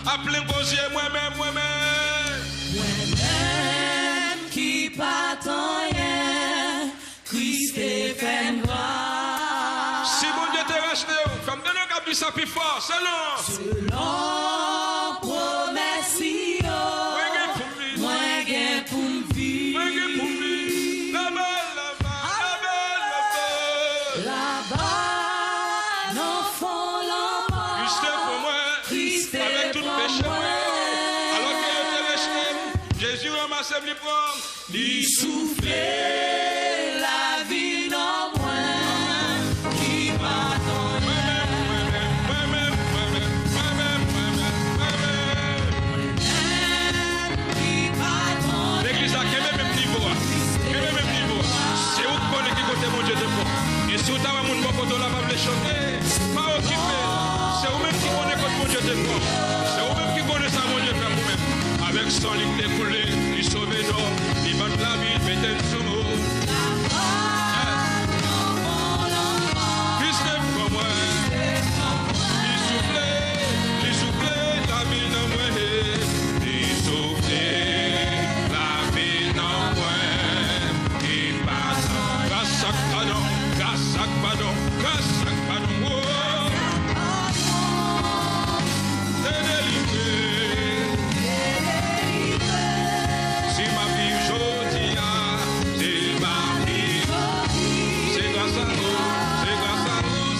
Appelez gosier moi-même qui pas rien, Christ est fait gloire. Si bon Dieu te racheté, comme de nous qui dit ça plus fort, selon promesse, moi gain pour me vivre. Là-bas, non fond l'enfant. Christ est pour moi, avec tout péché. Alors que je te racheté, Jésus ramasse les pommes, il souffle la vie en moi, qui m'attend. L'église a quel même niveau, c'est où qu'on est qui côté mon Dieu de bon. Et si vous avez mon bon côté là, pas me chanter, pas occupé. C'est vous-même qui connaissez votre mon Dieu de bon. C'est vous-même qui connaissez ça mon Dieu faire vous-même. Avec son lit découlé, il sauve nous, il vend la vie, mettez le sous nous. Christ est pour moi. Il soufflait la vie dans moi. Il soufflait la vie dans moi. Il passe, grâce à pardon, grâce à pardon, grâce à pardon. T'es délivré. Si ma vie aujourd'hui, c'est ma vie. C'est grâce à nous,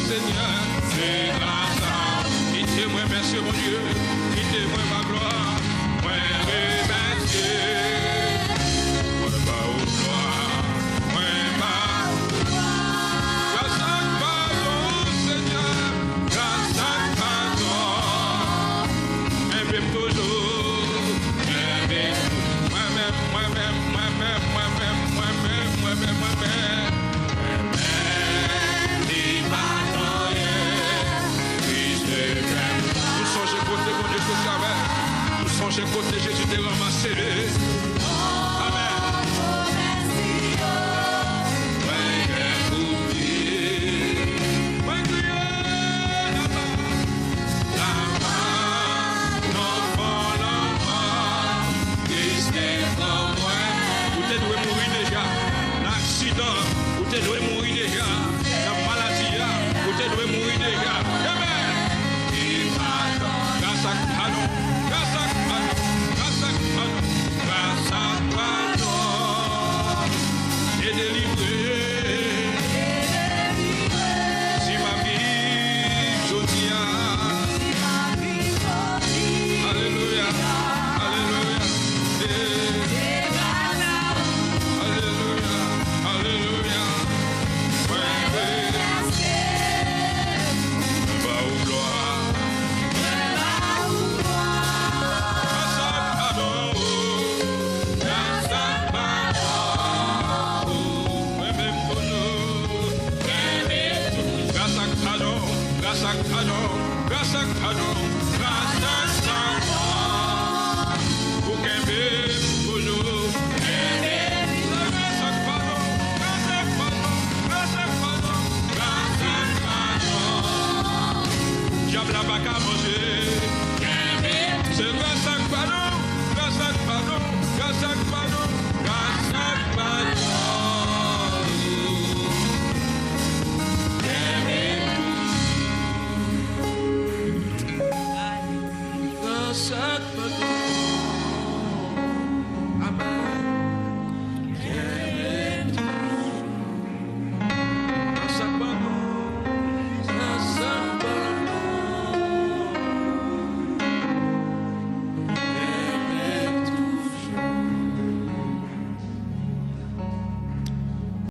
Seigneur. C'est grâce à nous. Quittez-moi, merci mon Dieu. Quittez-moi ma gloire. Moi, remercier. Moi, pas au gloire. Moi, pas au gloire. Grâce à pardon, Seigneur. Grâce à pardon. Même toujours. Nous songez côté Jésus de ramasser. Amen. Vous devez mourir déjà. La maladie, vous devez mourir déjà. Amen. Grâce à pardon, grâce à pardon, grâce à pardon, grâce à pardon. Et délivré. Si ma vie, je dis alléluia, alléluia. Alléluia, alléluia. pardon, grâce à pardon.